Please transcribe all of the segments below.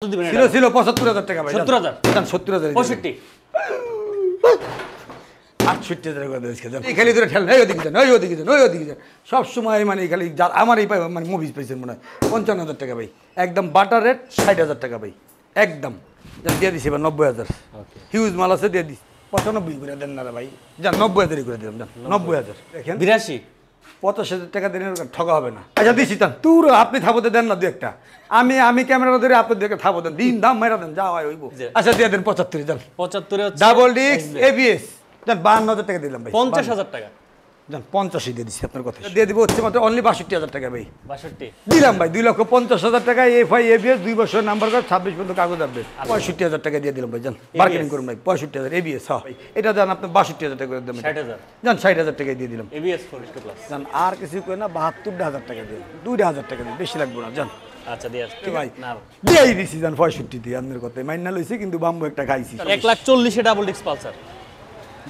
ছিল ৭৫,০০০ টাকা ভাই। ৭০,০০০ ৭০,০০০ ৬৫ ৬৮,০০০ করে দিয়েছে। এই খালি ধরে ঠেল এই ওদিকে যান ওই ওদিকে যান ওই ওদিকে যান সব সময় মানে খালি আমার এই মানে মুভিজ পাইছেন মনে হয় ৫৫,০০০ টাকা ভাই। একদম বাটার রেট ৬০,০০০ টাকা ভাই একদম। দিয়ে দিছি এবার ৯০,০০০। হিউজ মাল আছে দিয়ে দিছি ৯৫ করে দেন না ভাই। যান ৯০,০০০ করে দিলাম যান ৯০,০০০। দেখেন ৮২ ৮৫,০০০ টাকা দিনের ঠকা হবে না। আচ্ছা দিছি তান তুর আপনি থাপতে দেন না দু একটা। আমি ক্যামেরা ধরে আপনি দেখে থাপো দেন দিন দাম মেরা দেন যা হয় হইব। আচ্ছা দিয়ে দেন ৭৫ যান ৭৫ হচ্ছে ডাবল ডিস্ক এবিএস যান ৫২,০০০ টাকা দিলাম ভাই। ৫০,০০০ টাকা যান ৮৫ দিয়ে দিচ্ছি আপনার কথা দিয়ে দিব হচ্ছে মাত্র অনলি ৬২,০০০ টাকা ভাই। ৬২ দিলাম ভাই ২,৫০,০০০ টাকা এফআই এবিএস ২ বছর নাম্বার কার্ড ২৬ পর্যন্ত কাগজ আসবে ৬৫,০০০ টাকা দিয়ে দিলাম ভাই। যান মার্কেটিং করুন ভাই ৬৫,০০০ এবিএস হ্যাঁ এটা যান আপনি ৬২,০০০ টাকা করে দেবেন ৬০,০০০ যান ৬০,০০০ টাকা দিয়ে দিলাম এবিএস 4 প্লাস যান আর কিছু করে না ৭২,০০০ টাকা দিয়ে ২,০০০ টাকা দিয়ে বেশি লাগবে না যান আচ্ছা দিয়ে আসছি ভাই না দিয়েই দিছি যান ৬৫ দিয়ে আপনার কথাই মাইনা লইছি কিন্তু বাম্বু একটা খাইছি ১,৪০,০০০ ডাবল ডিস্ক পালসার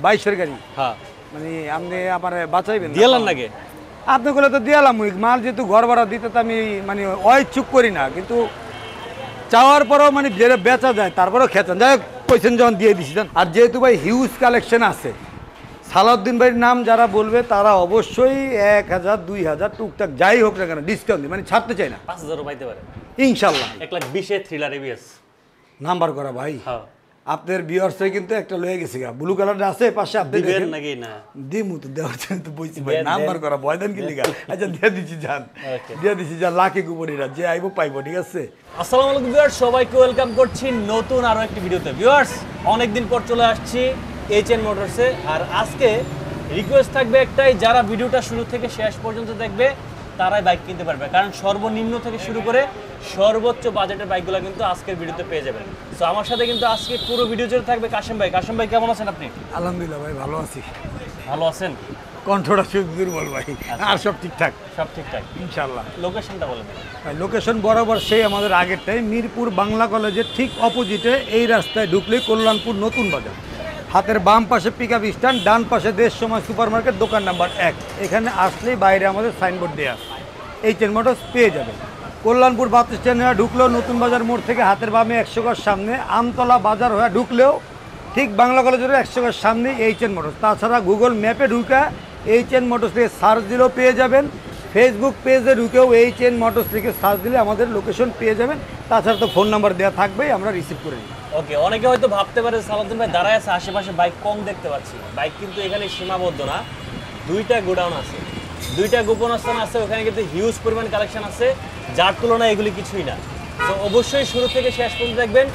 ২২ গাড়ি হ্যাঁ মানে আপনি আমার বাঁচাইবেন দিয়ালেন নাকি আপনি বলে তো দিয়ালাম মাল যেহেতু ঘর ভাড়া দিতে তো আমি মানে অইচ্ছুক করি না কিন্তু চাওয়ার পরেও মানে যেটা বেচা যায় তারপরেও খেতেন যাই হোক পয়সা যখন দিয়ে দিছি যান। আর যেহেতু ভাই হিউজ কালেকশন আছে সালাউদ্দিন ভাইয়ের নাম যারা বলবে তারা অবশ্যই ১,০০০ ২,০০০ টুকটাক যাই হোক না কেন ডিসকাউন্ট দিই মানে ছাড়তে চাই না ৫,০০০ পাইতে পারে ইনশাল্লাহ। ১,২০,০০০ থ্রিলার এবিএস নাম্বার করা ভাই হ্যাঁ আপনার বিয়ার্সে কিন্তু একটা লয়ে গেছে গা ব্লু কালারটা আছে পাশে আপনি দিবেন নাকি না দিমু তো দেওয়ার জন্য তো বইছি ভাই দেন, নাম্বার করা বয়দান কি লিগা আচ্ছা দিয়ে দিছি যান Okay. দিয়ে দিছি যান লাখে কুপনিরা যে আইবো পাইবো ঠিক আছে। আসসালামু আলাইকুম ভিউয়ার্স সবাইকে ওয়েলকাম করছি নতুন আরো একটি ভিডিওতে। ভিউয়ার্স অনেকদিন পর চলে আসছি এইচএন মোটরসে আর আজকে রিকোয়েস্ট থাকবে একটাই যারা ভিডিওটা শুরু থেকে শেষ পর্যন্ত দেখবে তারাই বাইক কিনতে পারবে কারণ সর্বনিম্ন থেকে শুরু করে সর্বোচ্চ বাজেটের বাইকগুলো কিন্তু আজকের ভিডিওতে পেয়ে যাবেন। সো আমার সাথে কিন্তু আজকে পুরো ভিডিও জুড়ে থাকবে কাশেম ভাই। কাশেম ভাই কেমন আছেন আপনি? আলহামদুলিল্লাহ ভাই ভালো আছি ভালো আছেন? কণ্ঠটা শুধু দুর্বল ভাই আর সব ঠিকঠাক সব ঠিকঠাক ইনশাল্লাহ। লোকেশনটা বলেন। লোকেশন বরাবর সেই আমাদের আগেরটাই মিরপুর বাংলা কলেজের ঠিক অপোজিটে এই রাস্তায় ঢুকলেই কল্যাণপুর নতুন বাজার হাতের বাম পাশে পিক আপ স্ট্যান্ড ডান পাশে দেশ সময় সুপার মার্কেট দোকান নাম্বার ১ এখানে আসলেই বাইরে আমাদের সাইনবোর্ড দেওয়া এইচএন মোটরস পেয়ে যাবে। কল্যাণপুর বাস স্ট্যান্ড হয়ে ঢুকলেও নতুন বাজার মোড় থেকে হাতের বামে ১০০ গজ সামনে আমতলা বাজার হয়ে ঢুকলেও ঠিক বাংলা কলেজের ১০০ গজ সামনে এইচএন মোটরস। তাছাড়া গুগল ম্যাপে ঢুকে এইচএন মোটরস থেকে সার্চ দিলেও পেয়ে যাবেন। ফেসবুক পেজে ঢুকেও এইচএন মোটরস থেকে সার্চ দিলে আমাদের লোকেশন পেয়ে যাবেন। তাছাড়া তো ফোন নাম্বার দেওয়া থাকবেই আমরা রিসিভ করে নিই। ওকে অনেকে হয়তো ভাবতে পারে সালাউদ্দিন ভাই দাঁড়ায় আছে আশেপাশে বাইক কম দেখতে পাচ্ছি। বাইক কিন্তু এখানে সীমাবদ্ধ না, দুইটা গোডাউন আছে, দুইটা গোপন স্থান আছে, ওখানে কিন্তু হিউজ পরিমাণ কালেকশন আছে যার তুলনায় এগুলি কিছুই না। তো অবশ্যই শুরু থেকে শেষ পর্যন্ত দেখবেন।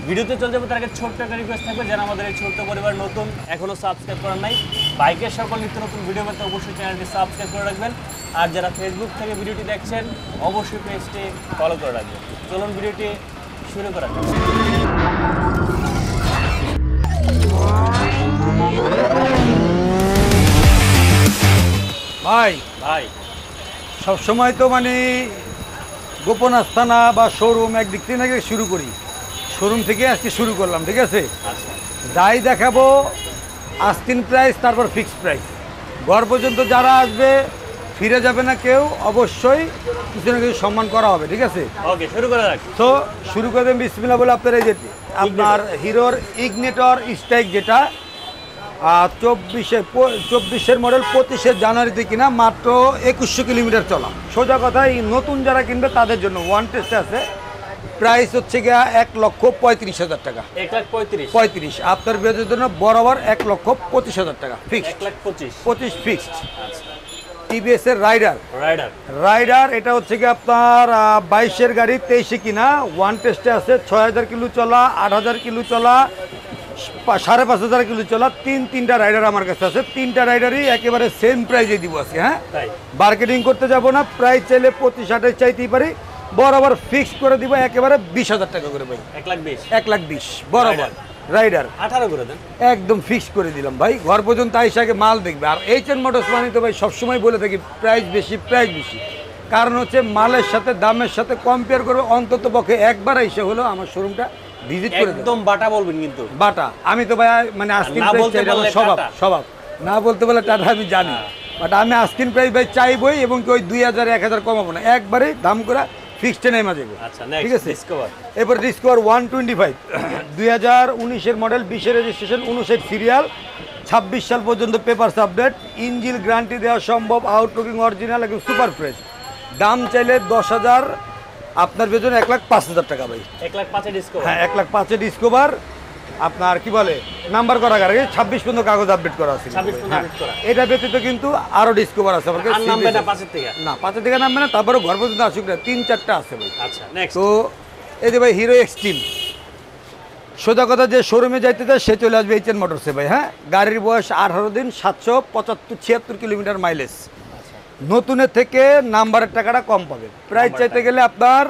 ভিডিওতে চলে যাবো তার আগে ছোট্ট একটা রিকোয়েস্ট থাকবে যারা আমাদের এই ছোট্ট পরিবার নতুন এখনও সাবস্ক্রাইব করার নাই বাইকের সকল নিত্য নতুন ভিডিও পেতে অবশ্যই চ্যানেলটি সাবস্ক্রাইব করে রাখবেন। আর যারা ফেসবুক থেকে ভিডিওটি দেখছেন অবশ্যই পেজটি ফলো করে রাখবেন। চলুন ভিডিওটি শুরু করা যাক। ভাই ভাই সবসময় তো মানে গোপন আস্থানা বা শোরুম একদিক থেকে নাকি শুরু করি, শোরুম থেকে আজকে শুরু করলাম ঠিক আছে। আচ্ছা যাই দেখাবো আস্তিন প্রাইস তারপর ফিক্সড প্রাইস। ঘর পর্যন্ত যারা আসবে ফিরে যাবে না কেউ, অবশ্যই কিছু না কিছু সম্মান করা হবে ঠিক আছে। ওকে শুরু করা যাক। তো শুরু করে দেন বিসমিল্লাহ বলে আপনার এই যে আপনার হিরোর ইগনিটর স্ট্রাইক যেটা ২৪-এর মডেল ২৫শে জানুয়ারিতে কিনা মাত্র ২১০০ কিলোমিটার চলা। সোজা কথা এই নতুন যারা কিনবে তাদের জন্য ওয়ান টেস্ট আছে। প্রাইস হচ্ছে গিয়া ১,৩৫,০০০ টাকা। ১,৩৫,০০০ ৩৫ আপনার বিয়ের জন্য বরাবর ১,২৫,০০০ টাকা ফিক্সড। ১,২৫,০০০ ২৫ ফিক্সড। আচ্ছা টিভিএস এর রাইডার রাইডার রাইডার এটা হচ্ছে কি আপনার ২২-এর গাড়ি ২৩-এ কিনা ওয়ান টেস্টে আছে ৬,০০০ কিলো চলা, ৮,০০০ কিলো চলা, ৫,৫০০ কিলো চলা তিনটা রাইডার আমার কাছে আছে। তিনটা রাইডারই একেবারে সেম প্রাইজে দিব আজকে। হ্যাঁ তাই মার্কেটিং করতে যাব না, প্রাইস চাইলে ২৫-৬০ চাইতেই পারি, বরাবর ফিক্সড করে দিব একেবারে ২০,০০০ টাকা করে ভাই। ১,২০,০০০ ১,২০,০০০ বরাবর রাইডার ১৮ করে দেন। একদম ফিক্সড করে দিলাম ভাই। ঘর পর্যন্ত আইসা আগে মাল দেখবে। আর এইচএন মোটরস মানে তো ভাই সবসময় বলে থাকি প্রাইস বেশি প্রাইস বেশি, কারণ হচ্ছে মালের সাথে দামের সাথে কম্পেয়ার করবে। অন্তত পক্ষে একবার এসে হলো আমার শোরুমটা ভিজিট করে দেবেন। একদম বাটা বলবেন কিন্তু বাটা আমি তো ভাই মানে আস্কিন না প্রাইস বলতে চাই না, বললে স্বভাব টাটা। স্বভাব না বলতে বলে টাটা আমি জানি, বাট আমি আস্কিন প্রাইস ভাই চাইবই এবং কি ওই ২,০০০ ১,০০০ কমাবো না, একবারে দাম করে ফিক্সডে নেমে যাবে। আচ্ছা ঠিক নেক্সট আছে, ডিসকভার। এরপর ডিসকভার 125 2019-এর মডেল, 20-এর রেজিস্ট্রেশন, 59 সিরিয়াল, 26 সাল পর্যন্ত পেপারস আপডেট, ইঞ্জিন গ্যারান্টি দেওয়া সম্ভব, আউটলুকিং অরিজিনাল, একদম সুপার ফ্রেশ। দাম চাইলে 10,000, আপনার পেছনে 1,05,000 টাকা ভাই। 1,05,000 ডিসকভার। হ্যাঁ 1,05,000 ডিসকভার। আপনার কি বলে নাম্বার করা গাড়ি, 26 পর্যন্ত কাগজ আপডেট করা আছে। 26 পর্যন্ত আপডেট করা। এটা ব্যতীত কিন্তু আরো ডিসকভার আছে আমার কাছে। আর নামবে না 5 এর থেকে? না 5 থেকে নামবে না, তারপরে ঘর পর্যন্ত আসুক না, 3-4টা আছে ভাই। আচ্ছা নেক্সট। তো এই যে ভাই হিরো এক্সট্রিম, সোজা কথা যে শোরুমে যাইতে চায় সে চলে আসবে এইচএন মোটরসে ভাই। হ্যাঁ, গাড়ির বয়স 18 দিন, 775-76 কিলোমিটার মাইলেজ। নতুনের থেকে নাম্বারের টাকাটা কম পাবে। প্রাইস চাইতে গেলে আপনার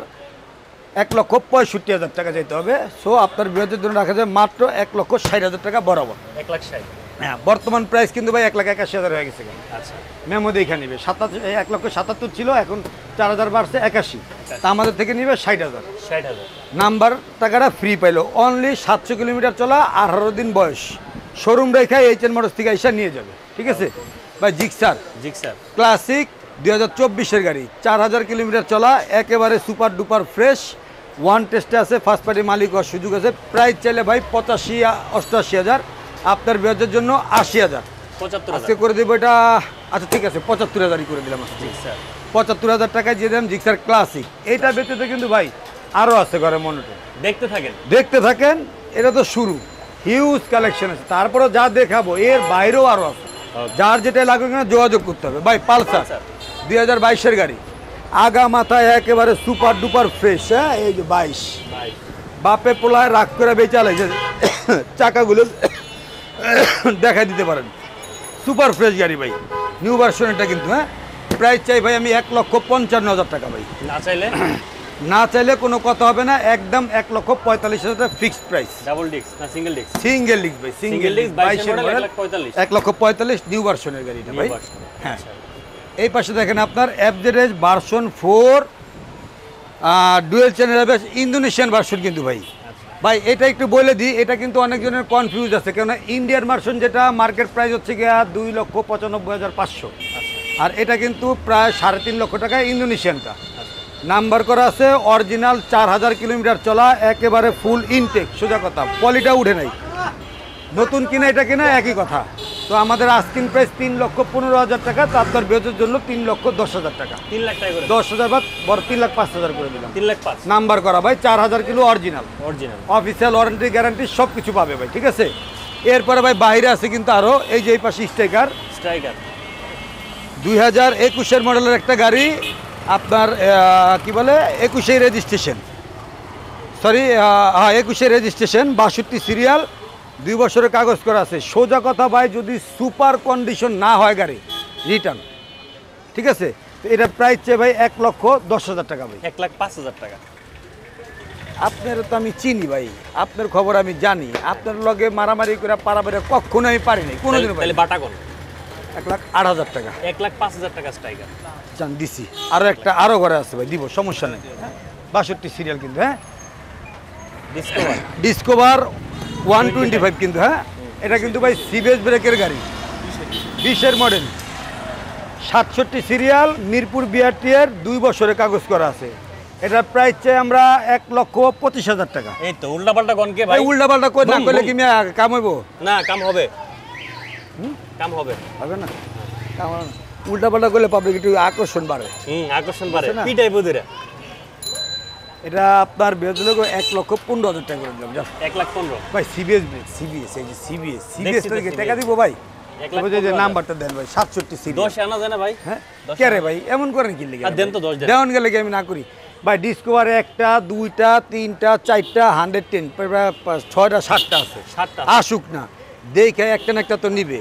1,65,000 টাকা চাইতে হবে। সো আপনার বিরোধের জন্য রাখা যায় মাত্র 1,60,000 টাকা বরাবর। 1,60,000। হ্যাঁ, বর্তমান প্রাইস কিন্তু ভাই 1,81,000 হয়ে গেছে। আচ্ছা মেমো দেখে নিবে 1,77,000 ছিল, এখন 4,000 বাড়ছে 81। তা আমাদের থেকে নিবে 60,000। 60,000। নাম্বার টাকাটা ফ্রি পাইলো। অনলি 700 কিলোমিটার চলা, 18 দিন বয়স। শোরুম রেখায় এইচএন মোটরস থেকে এসে নিয়ে যাবে। ঠিক আছে ভাই। জিক্সার ক্লাসিক 2024-এর গাড়ি, 4000 কিলোমিটার চলা, একেবারে সুপার ডুপার ফ্রেশ। ওয়ান টেস্টে আছে, ফার্স্ট পার্টি মালিক হওয়ার সুযোগ আছে। প্রাইস চাইলে ভাই 85-88,000, আপনার বিরোধের জন্য 80,000। 75,000 আজকে করে দেবো এটা। আচ্ছা ঠিক আছে, 75,000ই করে দিলাম আজকে। জিক্সার 75,000 টাকায় দিয়ে দিলাম জিক্সার ক্লাসিক। এইটা ব্যতীত কিন্তু ভাই আরও আছে ঘরে মনোটন। দেখতে থাকেন, এটা তো শুরু। হিউজ কালেকশন আছে, তারপরে যা দেখাবো এর বাইরেও আরও আছে। যার যেটা লাগবে কিনা যোগাযোগ করতে হবে ভাই। পালসার 2022-এর গাড়ি, আগা মাথায় একেবারে সুপার ডুপার ফ্রেশ। হ্যাঁ, এই যে 22 বাপে পোলায় রাগ করে বেচালে যে চাকাগুলো দেখাই দিতে পারেন। সুপার ফ্রেশ গাড়ি ভাই, নিউ ভার্সন এটা কিন্তু। হ্যাঁ, প্রাইস চাই ভাই আমি 1,55,000 টাকা ভাই। না চাইলে কোনো কথা হবে না, একদম 1,45,000 টাকা ফিক্সড প্রাইস। ডাবল ডিস্ক না সিঙ্গেল ডিস্ক? সিঙ্গেল ডিস্ক ভাই, সিঙ্গেল ডিস্ক 22-এর মডেল, 1,45,000 নিউ ভার্সনের গাড়ি এটা ভাই। হ্যাঁ, এই পাশে দেখেন আপনার FZ version 4 dual channel Indonesian version কিন্তু ভাই। ভাই এটা একটু বলে দিই, এটা কিন্তু অনেকজনের কনফিউজ আছে, কেননা ইন্ডিয়ান ভার্সন যেটা মার্কেট প্রাইস হচ্ছে গিয়া 2,95,500, আর এটা কিন্তু প্রায় 3.5 লক্ষ টাকা ইন্দোনেশিয়ানটা। নাম্বার করা আছে, অরিজিনাল, 4000 কিলোমিটার চলা, একেবারে ফুল ইনটেক। সোজা কথা, পলিটা উঠে নাই। নতুন কিনা এটা কিনা একই কথা। তো আমাদের আস্কিং প্রাইস 3,15,000 টাকা, তো আপনার বিরোধের জন্য 3,10,000 টাকা। 3 লাখ টাকা করে 10,000 বাদ বড় 3,05,000 করে দিলাম। 3,05,000 নাম্বার করা ভাই, 4000 kilo original, original official warranty guarantee সব কিছু পাবে ভাই। ঠিক আছে, এরপরে ভাই বাইরে আছে কিন্তু আরও, এই যে এই পাশে স্ট্রাইকার 2021-এর মডেলের একটা গাড়ি, আপনার কি বলে 21-এর রেজিস্ট্রেশন, সরি হ্যাঁ 21-এর রেজিস্ট্রেশন, 62 সিরিয়াল, 2 বছরের কাগজ করা আছে। সোজা কথা ভাই, যদি সুপার কন্ডিশন না হয় গাড়ি রিটার্ন। ঠিক আছে, তো এটা প্রাইস চেয়ে ভাই 1,10,000 টাকা ভাই। 1,05,000 টাকা। আপনার তো আমি চিনি ভাই, আপনার খবর আমি জানি। আপনার লগে মারামারি করে পারাবারে কখনো আমি পারিনি কোনোদিন। বাটা কোন 1,08,000 টাকা। 1,05,000 টাকা স্ট্রাইকার জান দিছি। আরও একটা আরও ঘরে আছে ভাই, দিব, সমস্যা নেই। 62 সিরিয়াল কিন্তু। হ্যাঁ, ডিসকভার 125 কিন্তু। হ্যাঁ, এটা কিন্তু ভাই সিবিএস ব্রেকের গাড়ি, 20-এর মডেল, 67 সিরিয়াল, মিরপুর বিআরটি-এর, 2 বছরের কাগজ করা আছে। এটার প্রাইস চাই আমরা 1,25,000 টাকা। এই তো উল্টাপাল্টা গনকে ভাই, উল্টাপাল্টা কই না কইলে কি মিয়া কাম হইব? না, কাম হবে। কাম হবে না, কাম হবে না। উল্টাপাল্টা করলে পাবলিক একটু আকর্ষণ বাড়ে। আকর্ষণ বাড়ে। কি টাইপ ওদের? এটা আপনার বেতন 1,15,000 টাকা করে দিলাম। 1,15,000 ভাই। সিবিএস ব্রেক, সিবিএস, এই যে সিবিএস থেকে টাকা দিব ভাই। নাম্বারটা দেন ভাই, 67 সিরিয়াল। 10 আনা যায় না ভাই? হ্যাঁ, কে রে ভাই এমন করেন কি লিখে? দেন তো 10 দেন। দেওয়ান গেলে কি আমি না করি ভাই? ডিসকভারে 1টা 2টা 3টা 4টা 110 6টা 7টা আছে। আসুক না, দেখে একটা না একটা তো নিবে,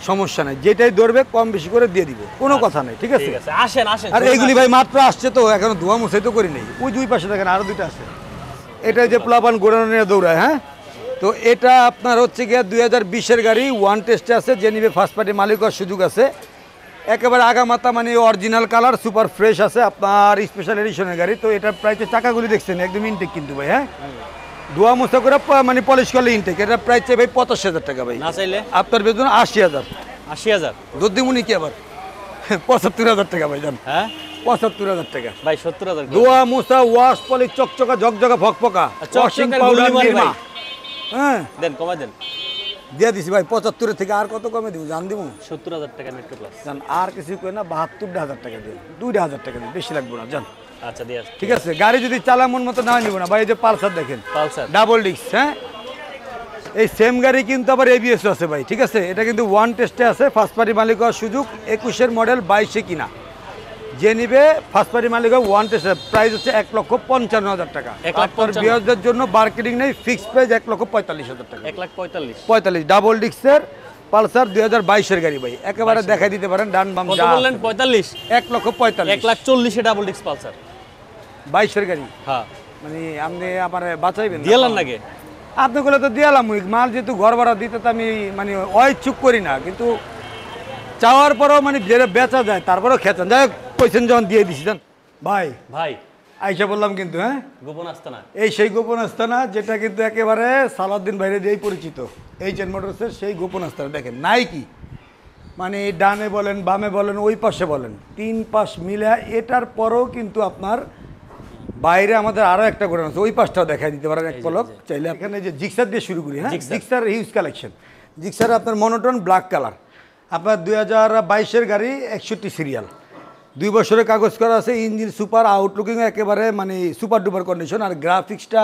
সমস্যা নাই। যেটাই ধরবে কম বেশি করে দিয়ে দিব, কোনো কথা নাই। ঠিক আছে, আসেন আসেন। আর এইগুলি ভাই মাত্র আসছে তো, এখনো ধোয়া মুছাই তো করি নেই। ওই 2 পাশে দেখেন আরো 2টা আছে। এটা যে প্লাবান গোড়ানো নিয়ে দৌড়ায়। হ্যাঁ, তো এটা আপনার হচ্ছে গিয়ে 2020-এর গাড়ি, ওয়ান টেস্টে আছে, যে নিবে ফার্স্ট পার্টি মালিক হওয়ার সুযোগ আছে। একেবারে আগামাতা মানে অরিজিনাল কালার, সুপার ফ্রেশ আছে, আপনার স্পেশাল এডিশনের গাড়ি। তো এটার প্রাইসে চাকাগুলি দেখছেন একদম ইনটেক কিন্তু ভাই। হ্যাঁ, ধোয়া মোছা করে মানে পলিশ করলে ইনটেক। এটার প্রাইস চাই ভাই 85,000 টাকা ভাই। না চাইলে আপনার বেতন 80,000। 80,000 দুধ দিমুনি কি আবার 75,000 টাকা ভাই। জান, হ্যাঁ ৭৫,০০০ টাকা ভাই ৭০,০০০ ধোয়া মোছা ওয়াশ পলিশ চকচকা ঝকঝকা ফকফকা ওয়াশিং পাউডার নিমা হ্যাঁ দেন কমাই দেন দিয়ে দিছি ভাই ৭৫ থেকে আর কত কমে দিব জান দিব ৭০,০০০ টাকা মেট্রো প্লাস জান আর কিছু কই না ৭২,০০০ টাকা দিন ২,০০০ টাকা দিন বেশি লাগবে না জান আচ্ছা দিয়ে আসছি ঠিক আছে গাড়ি যদি চালা মন মতো না নিব না ভাই এই যে পালসার দেখেন পালসার ডাবল ডিস্ক হ্যাঁ এই সেম গাড়ি কিন্তু আবার এবিএস আছে ভাই ঠিক আছে এটা কিন্তু ওয়ান টেস্টে আছে ফার্স্ট পার্টি মালিক হওয়ার সুযোগ ২১-এর মডেল ২২-এ কিনা যে নিবে ফার্স্ট পার্টি মালিক ওয়ান টেস্টে প্রাইস হচ্ছে ১,৫৫,০০০ টাকা আপনার বিয়ারদের জন্য মার্কেটিং নেই ফিক্সড প্রাইস ১,৪৫,০০০ টাকা ১,৪৫,০০০ ডাবল ডিস্কের পালসার ২০২২-এর গাড়ি ভাই একেবারে দেখাই দিতে পারেন ডান বাম কত বললেন ৪৫ ১,৪৫,০০০ ১,৪০,০০০ ডাবল ডিস্ক পালসার ২২-এর গাড়ি হ্যাঁ মানে আপনি আমার বাঁচাইবেন দিয়েলেন নাকি আপনাগুলো তো দিয়ালাম মাল যেহেতু ঘর ভাড়া দিতে তো আমি মানে অইচ্ছুক করি না কিন্তু চাওয়ার পরেও মানে যেটা বেচা যায় তারপরেও খেতেন যাই হোক পয়সা যখন দিয়ে দিছি জান ভাই ভাই আইসা বললাম কিন্তু হ্যাঁ গোপন আস্তানা এই সেই গোপন আস্তানা যেটা কিন্তু একেবারে সালাউদ্দিন ভাইরে দিয়েই পরিচিত এইচএন মোটরসের সেই গোপন আস্তানা দেখেন নাই কি মানে ডানে বলেন বামে বলেন ওই পাশে বলেন 3 পাশ মিলে এটার পরেও কিন্তু আপনার বাইরে আমাদের আরো একটা গোডাউন আছে ওই পাশটাও দেখাই দিতে পারেন এক পলক চাইলে এখানে যে জিক্সার দিয়ে শুরু করি হ্যাঁ জিক্সার হিউজ কালেকশন জিক্সার আপনার মনোটন ব্ল্যাক কালার আপনার ২০২২-এর গাড়ি ৬১ সিরিয়াল 2 বছরের কাগজ করা আছে ইঞ্জিন সুপার আউটলুকিং একেবারে মানে সুপার ডুপার কন্ডিশন আর গ্রাফিক্সটা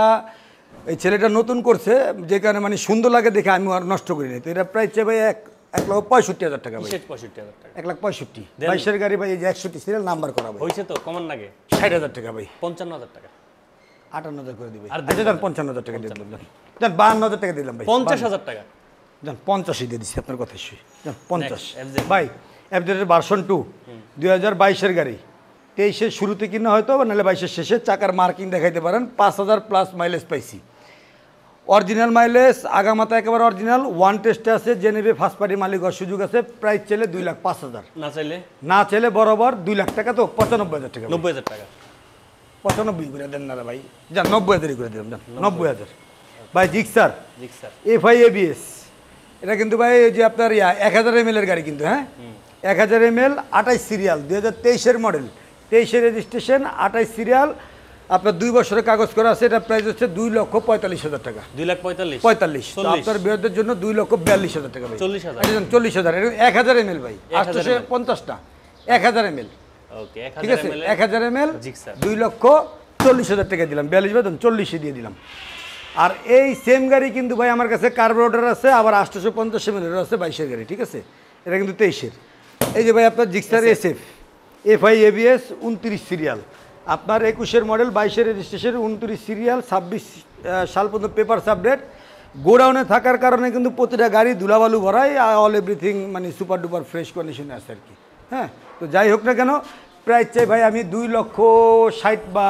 এই ছেলেটা নতুন করছে যে কারণে মানে সুন্দর লাগে দেখে আমি আর নষ্ট করি না তো এটা প্রাইস চাই ভাই ১,৬৫,০০০ টাকা ভাই ৬৫,০০০ টাকা ১,৬৫,০০০ ২২-এর গাড়ি ভাই এই যে ৬১ সিরিয়াল নাম্বার করা ভাই হইছে তো কমান লাগে ৬০,০০০ টাকা ভাই ৫৫,০০০ টাকা ৫৮,০০০ করে দিবে আর আচ্ছা যান ৫৫,০০০ টাকা দিয়ে দিলাম যান ৫২,০০০ টাকা দিলাম ভাই ৫০,০০০ টাকা যান ৫০ দিয়ে দিচ্ছি আপনার কথা শুই যান ৫০ FZ ভাই এফজেডের ভার্সন 2 ২০২২-এর গাড়ি ২৩-এর শুরুতে কিনা হয়তো বা নাহলে ২২-এর শেষে চাকার মার্কিং দেখাইতে পারেন ৫,০০০ প্লাস মাইলেজ পাইছি অরিজিনাল মাইলেজ আগামাতা একেবারে অরিজিনাল ওয়ান টেস্টে আছে যে নেবে ফার্স্ট পার্টি মালিক হওয়ার সুযোগ আছে প্রাইস চাইলে ২,০৫,০০০ না চাইলে বরাবর ২ লাখ টাকা তো ৯৫,০০০ টাকা ৯০,০০০ টাকা ৯৫ করে দেন না ভাই যান ৯০,০০০ করে দিলাম যান ৯০,০০০ ভাই জিক্সার এফআই এবিএস এটা কিন্তু ভাই যে আপনার ১,০০০ ml এর গাড়ি কিন্তু হ্যাঁ ১,০০০ ml ২৮ সিরিয়াল ২০২৩-এর মডেল ২৩-এর রেজিস্ট্রেশন ২৮ সিরিয়াল আপনার ২ বছরের কাগজ করা আছে এটা প্রাইস হচ্ছে ২,৪৫,০০০ টাকা ২,৪৫,০০০ তো আপনার বিরোধের জন্য ২,৪২,০০০ টাকা ভাই ৪০,০০০ ৪০,০০০ ১,০০০ ml ভাই ৮৫০টা ১,০০০ ml ওকে ঠিক আছে ১,০০০ ml জিক্সার ২,৪০,০০০ টাকা দিলাম ৪২ বেতন ৪০ দিয়ে দিলাম আর এই সেম গাড়ি কিন্তু ভাই আমার কাছে কার্বোরেটর আছে আবার ৮৫০ ml আছে ২২-এর গাড়ি ঠিক আছে এটা কিন্তু ২৩-এর এই যে ভাই আপনার Gixxer SF FI ABS ২৯ serial আপনার ২১-এর মডেল ২২-এর রেজিস্ট্রেশন ২৯ সিরিয়াল ২৬ সাল পর্যন্ত পেপার সাবডেট গোডাউনে থাকার কারণে কিন্তু প্রতিটা গাড়ি ধুলাবালু ভরাই অল এভরিথিং মানে সুপার ডুপার ফ্রেশ কন্ডিশনে আছে আর কি হ্যাঁ তো যাই হোক না কেন প্রাইস চাই ভাই আমি ২,৬০,০০০ বা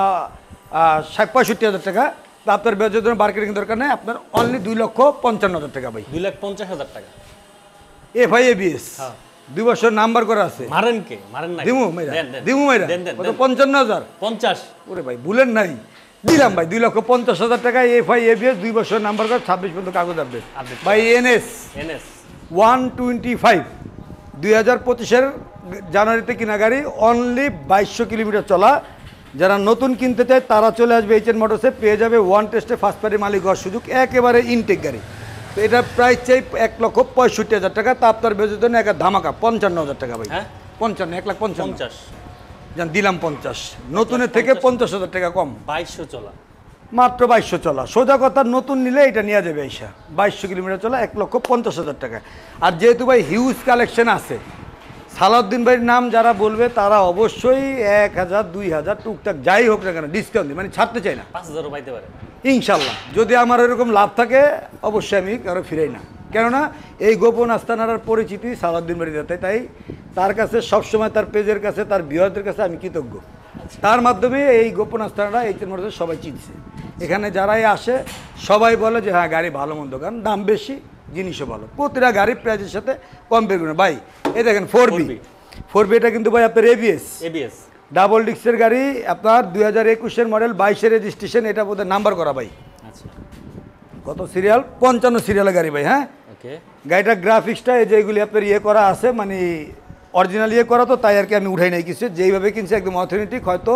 ৬৫,০০০ টাকা তো আপনার বেচের জন্য মার্কেটিং দরকার নেই আপনার অনলি ২,৫৫,০০০ টাকা ভাই ২,৫০,০০০ টাকা এফআই এবিএস 2 বছর নাম্বার করা আছে মারেন না দিমু মাইরা কত ৫৫,০০০ 50 ওরে ভাই ভুলেন নাই দিলাম ভাই ২,৫০,০০০ টাকা এফআই এবিএস 2 বছর নাম্বার করা ২৬ পর্যন্ত কাগজ আপডেট ভাই এনএস 125 ২০২৫-এর জানুয়ারিতে কিনা গাড়ি অনলি ২২০০ কিলোমিটার চলা যারা নতুন কিনতে চায় তারা চলে আসবে এইচএন মোটরসে পেয়ে যাবে ওয়ান টেস্টে ফার্স্ট পার্টি মালিক হওয়ার সুযোগ একেবারে ইনটেক গাড়ি তো এটার প্রাইস চাই ১,৬৫,০০০ টাকা তা আপনার বেচের জন্য একটা ধামাকা ৫৫,০০০ টাকা ভাই ৫৫ ১,৫০,০০০ জান দিলাম ৫০ নতুনের থেকে ৫০,০০০ টাকা কম ২২০০ চলা মাত্র ২২০০ চলা সোজা কথা নতুন নিলে এটা নেওয়া যাবে আইসা ২২০০ কিলোমিটার চলা ১,৫০,০০০ টাকা আর যেহেতু ভাই হিউজ কালেকশন আছে সালাউদ্দিন ভাইয়ের নাম যারা বলবে তারা অবশ্যই ১,০০০ ২,০০০ টুকটাক যাই হোক না কেন ডিসকাউন্ট দিই মানে ছাড়তে চাই না ৫,০০০ পাইতে পারে ইনশাল্লাহ যদি আমার এরকম লাভ থাকে অবশ্যই আমি কারো ফিরাই না কেননা এই গোপন আস্তানার পরিচিতি সালাউদ্দিন ভাইয়ের যাতে তাই তার কাছে সবসময় তার পেজের কাছে তার ভিউয়ারদের কাছে আমি কৃতজ্ঞ তার মাধ্যমে এই গোপন আস্তানাটা এইচএন মোটরসে সবাই চিনছে এখানে যারাই আসে সবাই বলে যে হ্যাঁ গাড়ি ভালো মন্দ কারণ দাম বেশি জিনিসও ভালো প্রতিটা গাড়ির প্রাইজের সাথে কম্পেয়ার করুন ভাই এই দেখেন 4B এটা কিন্তু ভাই আপনার এবিএস ডাবল ডিস্কের গাড়ি আপনার ২০২১-এর মডেল ২২-এর রেজিস্ট্রেশন এটা বোধহয় নাম্বার করা ভাই আচ্ছা কত সিরিয়াল ৫৫ সিরিয়ালের গাড়ি ভাই হ্যাঁ গাড়িটার গ্রাফিক্সটা এই যে এগুলি আপনার ইয়ে করা আছে মানে অরিজিনাল ইয়ে করা তো তাই আর কি আমি উঠাই নাই কিছু, যেইভাবে কিনছি একদম অথেন্টিক, হয়তো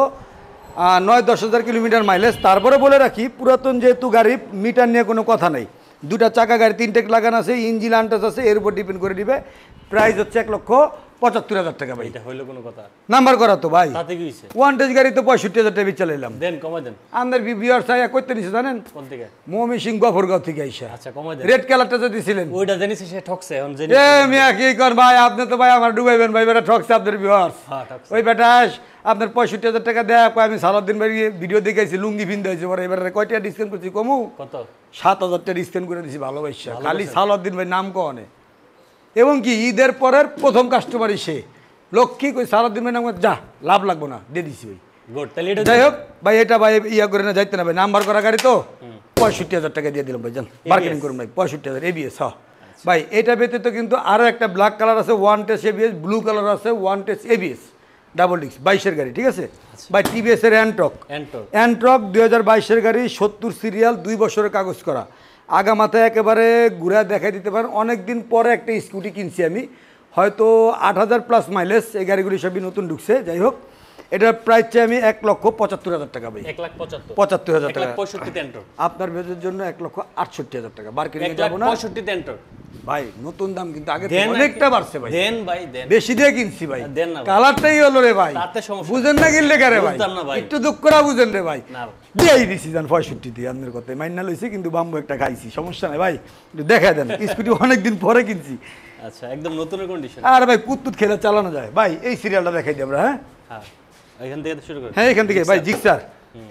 9-10 হাজার কিলোমিটার মাইলেজ। তারপরে বলে রাখি পুরাতন যেহেতু গাড়ি, মিটার নিয়ে কোনো কথা নেই, দুটা চাকা গাড়ি 3 টেক লাগানো আছে, ইঞ্জিন আনটাচ আছে, এর উপর ডিপেন্ড করে দিবে। প্রাইস হচ্ছে 1,75,000 টাকা ভাই। এটা হইলো কোনো কথা? নাম্বার করা তো ভাই, তাতে কি হইছে? ওয়ান টেজ গাড়ি তো 65,000 টাকা চালাইলাম। দেন কমাই দেন। আমাদের ভিউয়ার চাই করতে নিছে জানেন কোন থেকে? মমি সিং গফরগাঁও থেকে আইসা। আচ্ছা কমাই দেন। রেড কালারটা যদি ছিলেন ওইটা জানিস সে ঠকছে, এখন জেনে এ মিয়া কি কর ভাই, আপনি তো ভাই আমার ডুবাইবেন ভাই, বেটা ঠকছে আপনাদের ভিউয়ার্স। হ্যাঁ ঠকছে। ওই বেটা আপনার 65,000 টাকা দেয়, আমি সালাউদ্দিন ভাই ভিডিও দেখাইছি, লুঙ্গি পিনতে হয়েছে পরে, এবারে কয়টা ডিসকাউন্ট করছি কমু? কত? 7,000 টাকা ডিসকাউন্ট করে দিছি ভালোবাসা, খালি সালাউদ্দিন ভাই নাম কনে। এবং কি ঈদের পরের প্রথম কাস্টমারই সে, লক্ষ্মী কই সালাউদ্দিন ভাই নাম যা লাভ লাগবো না, দিয়ে দিছি ভাই। গুড, তাহলে এটা যাই হোক ভাই, এটা ভাই ইয়া করে না যাইতে না ভাই, নাম্বার করা গাড়ি তো 65,000 টাকা দিয়ে দিলাম ভাই, যান মার্কেটিং করুন ভাই। 65,000 এবিএস। হ্যাঁ ভাই, এটা ব্যতীত কিন্তু আরও একটা ব্ল্যাক কালার আছে, one test ABS, blue colour আছে one test ABS double disc 22-এর গাড়ি, ঠিক আছে ভাই। টিভিএস এর অ্যান্ট্রক 2022-এর গাড়ি, 70 সিরিয়াল, 2 বছরের কাগজ করা, আগা মাথায় একেবারে ঘুরে দেখাই দিতে পারেন। অনেক দিন পরে একটা স্কুটি কিনছি আমি, হয়তো 8,000 প্লাস মাইলেজ, এই গাড়িগুলি সবই নতুন ঢুকছে। যাই হোক, এটার প্রাইস চাই আমি 1,75,000 টাকা ভাই। 1,75,000 টাকা। 1,65,000 আপনার ভেজের জন্য 1,68,000 টাকা। মার্কেটিং যাব না 1,65,000 ভাই, নতুন দাম কিন্তু আগে থেকে অনেকটা বাড়ছে ভাই। দেন ভাই দেন, বেশি দিয়ে কিনছি ভাই, দেন না। কালারটাই হলো রে ভাই, তাতে সমস্যা বুঝেন না কিনলে কারে ভাই, বুঝতাম না ভাই। একটু দুঃখ করা বুঝেন রে ভাই। না দিয়েই দিছি জান 65 দিয়ে, আপনার কথাই মাইনা লইছি, কিন্তু বাম্বু একটা খাইছি, সমস্যা নাই ভাই, একটু দেখা দেন। স্কুটি অনেকদিন পরে কিনছি। আচ্ছা, একদম নতুনের কন্ডিশন। আর ভাই পুত খেলে চালানো যায় ভাই। এই সিরিয়ালটা দেখাই দিই আমরা। হ্যাঁ হ্যাঁ, এখান থেকে শুরু করি। হ্যাঁ এখান থেকে ভাই, জিক্সার।